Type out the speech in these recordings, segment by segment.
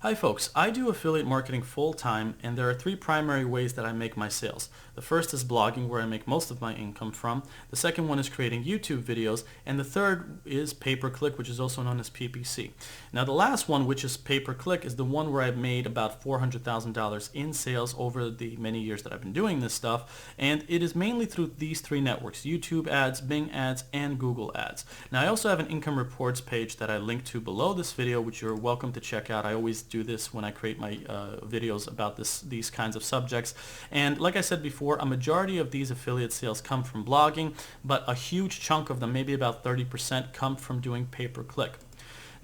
Hi folks, I do affiliate marketing full-time and there are three primary ways that I make my sales. The first is blogging, where I make most of my income from. The second one is creating YouTube videos, and the third is pay-per-click, which is also known as PPC. Now the last one, which is pay-per-click, is the one where I've made about $400,000 in sales over the many years that I've been doing this stuff, and it is mainly through these three networks: YouTube ads, Bing ads, and Google ads. Now I also have an income reports page that I link to below this video, which you're welcome to check out. I always do this when I create my videos about these kinds of subjects. And like I said before, a majority of these affiliate sales come from blogging, but a huge chunk of them, maybe about 30%, come from doing pay-per-click.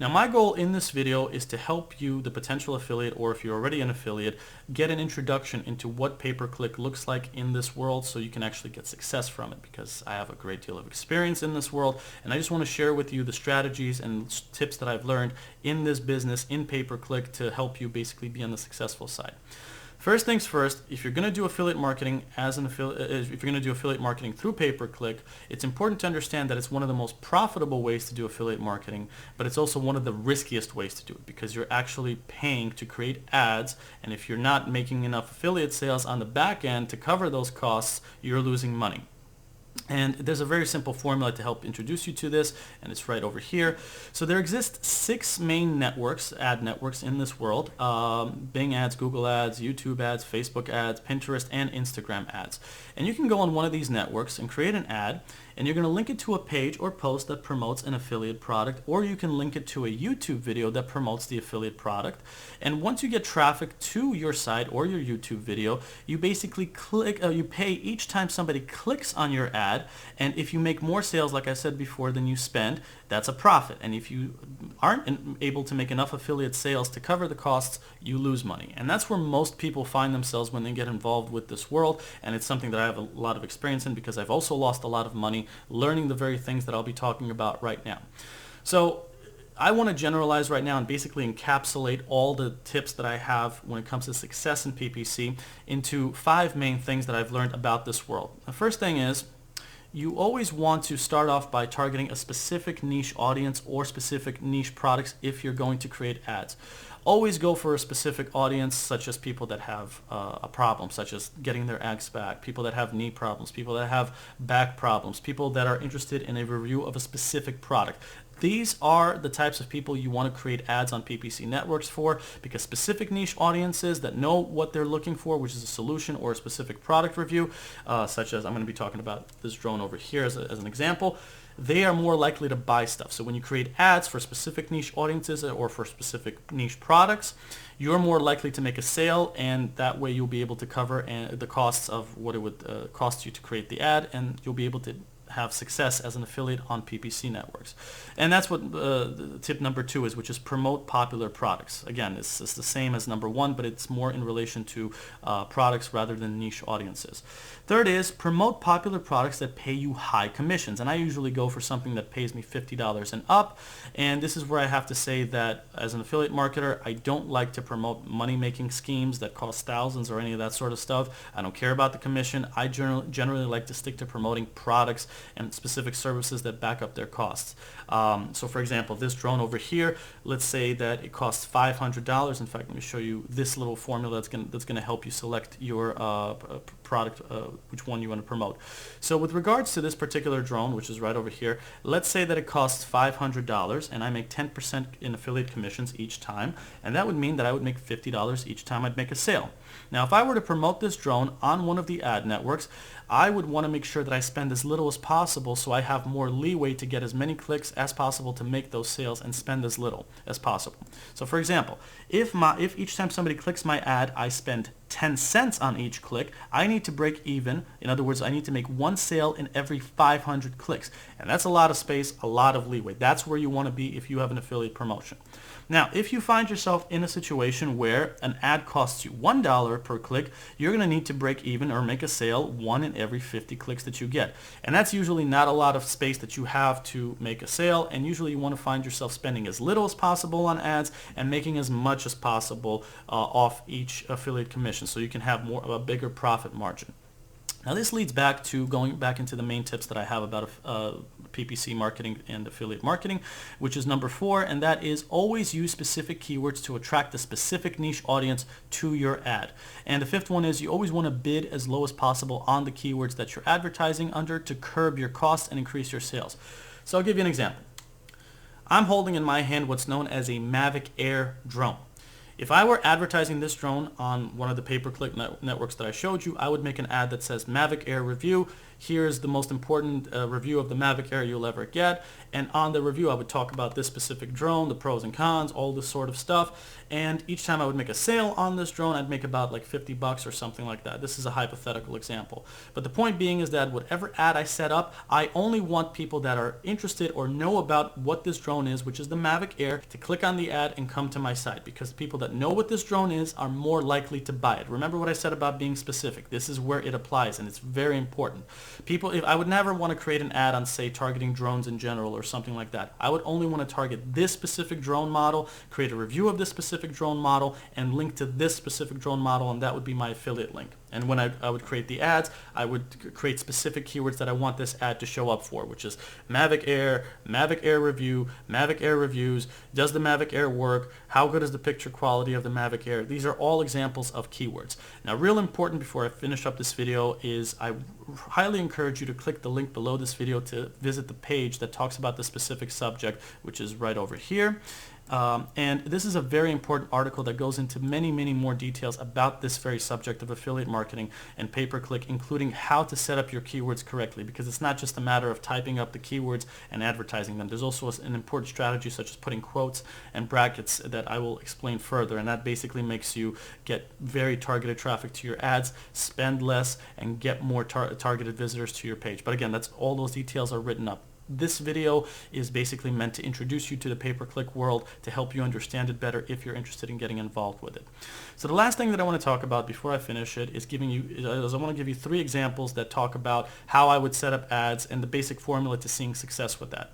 Now my goal in this video is to help you, the potential affiliate, or if you're already an affiliate, get an introduction into what pay-per-click looks like in this world so you can actually get success from it, because I have a great deal of experience in this world and I just want to share with you the strategies and tips that I've learned in this business, in pay-per-click, to help you basically be on the successful side. First things first, if you're going to do affiliate marketing if you're going to do affiliate marketing through pay-per-click, it's important to understand that it's one of the most profitable ways to do affiliate marketing, but it's also one of the riskiest ways to do it, because you're actually paying to create ads, and if you're not making enough affiliate sales on the back end to cover those costs, you're losing money. And there's a very simple formula to help introduce you to this, and it's right over here. So there exist 6 main networks, ad networks in this world: Bing ads, Google ads, YouTube ads, Facebook ads, Pinterest, and Instagram ads. And you can go on one of these networks and create an ad, and you're going to link it to a page or post that promotes an affiliate product, or you can link it to a YouTube video that promotes the affiliate product. And once you get traffic to your site or your YouTube video, you basically you pay each time somebody clicks on your ad, and if you make more sales, like I said before, than you spend, that's a profit. And if you aren't able to make enough affiliate sales to cover the costs, you lose money. And that's where most people find themselves when they get involved with this world, and it's something that I have a lot of experience in, because I've also lost a lot of money learning the very things that I'll be talking about right now. So I want to generalize right now and basically encapsulate all the tips that I have when it comes to success in PPC into 5 main things that I've learned about this world. The first thing is, you always want to start off by targeting a specific niche audience or specific niche products if you're going to create ads. Always go for a specific audience, such as people that have a problem, such as getting their eggs back, people that have knee problems, people that have back problems, people that are interested in a review of a specific product. These are the types of people you want to create ads on PPC networks for, because specific niche audiences that know what they're looking for, which is a solution or a specific product review, such as I'm going to be talking about this drone over here as an example, they are more likely to buy stuff. So when you create ads for specific niche audiences or for specific niche products, you're more likely to make a sale, and that way you'll be able to cover the costs of what it would cost you to create the ad, and you'll be able to have success as an affiliate on PPC networks. And that's what tip number 2 is, which is promote popular products. Again, it's the same as number 1, but it's more in relation to products rather than niche audiences. Third is promote popular products that pay you high commissions. And I usually go for something that pays me $50 and up. And this is where I have to say that as an affiliate marketer, I don't like to promote money-making schemes that cost thousands or any of that sort of stuff. I don't care about the commission. I generally like to stick to promoting products and specific services that back up their costs. So for example, this drone over here, let's say that it costs $500. In fact, let me show you this little formula that's going to help you select your product, which one you want to promote. So with regards to this particular drone, which is right over here, let's say that it costs $500 and I make 10% in affiliate commissions each time, and that would mean that I would make $50 each time I'd make a sale. Now if I were to promote this drone on one of the ad networks, I would want to make sure that I spend as little as possible, so I have more leeway to get as many clicks as possible to make those sales and spend as little as possible. So for example, if each time somebody clicks my ad I spend 10 cents on each click, I need to break even. In other words, I need to make 1 sale in every 500 clicks. And that's a lot of space, a lot of leeway. That's where you want to be if you have an affiliate promotion. Now, if you find yourself in a situation where an ad costs you $1 per click, you're going to need to break even or make a sale 1 in every 50 clicks that you get. And that's usually not a lot of space that you have to make a sale, and usually you want to find yourself spending as little as possible on ads and making as much as possible off each affiliate commission, so you can have a bigger profit margin. Now this leads back to going back into the main tips that I have about PPC marketing and affiliate marketing, which is number 4, and that is always use specific keywords to attract a specific niche audience to your ad. And the 5th one is you always want to bid as low as possible on the keywords that you're advertising under to curb your costs and increase your sales. So I'll give you an example. I'm holding in my hand what's known as a Mavic Air drone. If I were advertising this drone on one of the pay-per-click networks that I showed you, I would make an ad that says Mavic Air review. Here's the most important review of the Mavic Air you'll ever get. And on the review, I would talk about this specific drone, the pros and cons, all this sort of stuff. And each time I would make a sale on this drone, I'd make about like $50 or something like that. This is a hypothetical example. But the point being is that whatever ad I set up, I only want people that are interested or know about what this drone is, which is the Mavic Air, to click on the ad and come to my site, because people that know what this drone is are more likely to buy it. Remember what I said about being specific. This is where it applies, and it's very important. I would never want to create an ad on, say, targeting drones in general or something like that. I would only want to target this specific drone model, create a review of this specific drone model, and link to this specific drone model, and that would be my affiliate link. And when I would create the ads, I would create specific keywords that I want this ad to show up for, which is Mavic Air review, Mavic Air reviews, does the Mavic Air work, how good is the picture quality of the Mavic Air. These are all examples of keywords. Now, real important before I finish up this video is I highly encourage you to click the link below this video to visit the page that talks about the specific subject, which is right over here. And this is a very important article that goes into many more details about this very subject of affiliate marketing and pay-per-click, including how to set up your keywords correctly, because it's not just a matter of typing up the keywords and advertising them. There's also an important strategy such as putting quotes and brackets that I will explain further, and that basically makes you get very targeted traffic to your ads, spend less, and get more targeted visitors to your page. But again, all those details are written up. This video is basically meant to introduce you to the pay-per-click world, to help you understand it better if you're interested in getting involved with it. So the last thing that I want to talk about before I finish it is I want to give you 3 examples that talk about how I would set up ads and the basic formula to seeing success with that.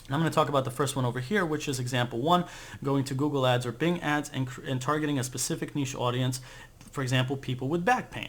I'm going to talk about the first one over here, which is example 1, going to Google Ads or Bing Ads and targeting a specific niche audience, for example, people with back pain.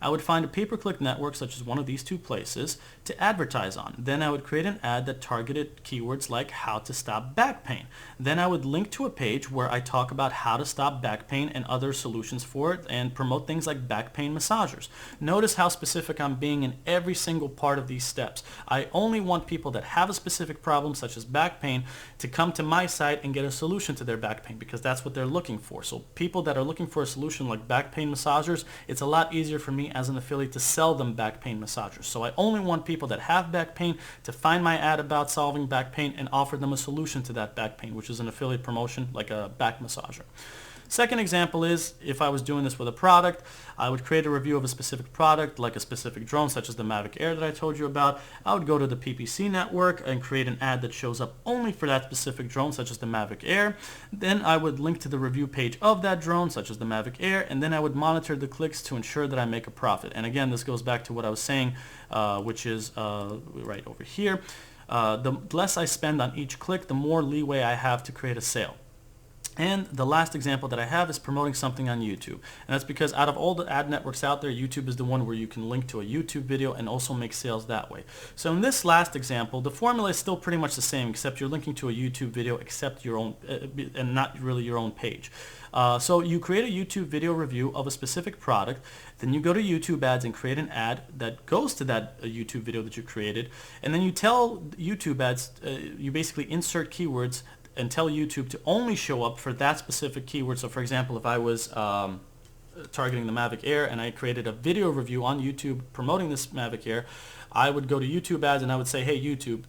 I would find a pay-per-click network such as one of these 2 places to advertise on. Then I would create an ad that targeted keywords like how to stop back pain. Then I would link to a page where I talk about how to stop back pain and other solutions for it, and promote things like back pain massagers. Notice how specific I'm being in every single part of these steps. I only want people that have a specific problem such as back pain to come to my site and get a solution to their back pain, because that's what they're looking for. So people that are looking for a solution like back pain massagers, it's a lot easier for me as an affiliate to sell them back pain massagers. So I only want people that have back pain to find my ad about solving back pain and offer them a solution to that back pain, which is an affiliate promotion like a back massager. Second example is, if I was doing this with a product, I would create a review of a specific product, like a specific drone, such as the Mavic Air that I told you about. I would go to the PPC network and create an ad that shows up only for that specific drone, such as the Mavic Air. Then I would link to the review page of that drone, such as the Mavic Air, and then I would monitor the clicks to ensure that I make a profit. And again, this goes back to what I was saying, which is right over here. The less I spend on each click, the more leeway I have to create a sale. And the last example that I have is promoting something on YouTube. And that's because out of all the ad networks out there, YouTube is the one where you can link to a YouTube video and also make sales that way. So in this last example, the formula is still pretty much the same, except you're linking to a YouTube video except your own and not really your own page. So you create a YouTube video review of a specific product, then you go to YouTube Ads and create an ad that goes to that YouTube video that you created, and then you tell YouTube Ads, you basically insert keywords and tell YouTube to only show up for that specific keyword. So for example, if I was targeting the Mavic Air and I created a video review on YouTube promoting this Mavic Air, I would go to YouTube Ads and I would say, hey YouTube,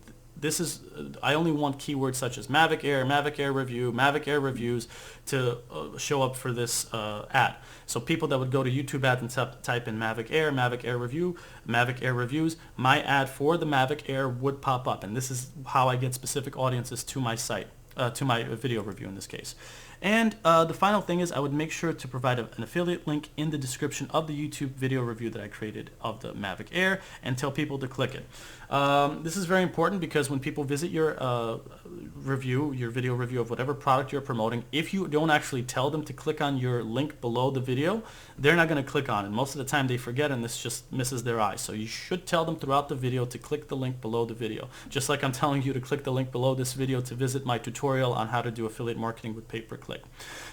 I only want keywords such as Mavic Air review, Mavic Air reviews to show up for this ad. So people that would go to YouTube Ads and type in Mavic Air review, Mavic Air reviews, my ad for the Mavic Air would pop up. And this is how I get specific audiences to my site. To my video review in this case. And the final thing is I would make sure to provide an affiliate link in the description of the YouTube video review that I created of the Mavic Air and tell people to click it. This is very important because when people visit your video review of whatever product you're promoting, if you don't actually tell them to click on your link below the video, they're not going to click on it. Most of the time they forget, and this just misses their eye. So you should tell them throughout the video to click the link below the video. Just like I'm telling you to click the link below this video to visit my tutorial on how to do affiliate marketing with pay-per-click.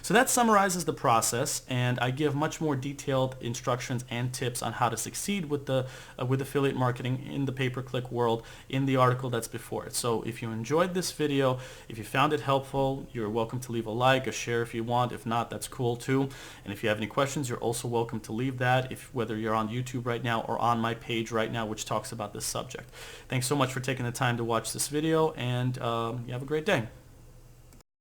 So that summarizes the process, and I give much more detailed instructions and tips on how to succeed with affiliate marketing in the pay-per-click world in the article that's before it. So if you enjoyed this video, if you found it helpful, you're welcome to leave a like, a share if you want. If not, that's cool too. And if you have any questions, you're also welcome to leave that, whether you're on YouTube right now or on my page right now, which talks about this subject. Thanks so much for taking the time to watch this video, and you have a great day.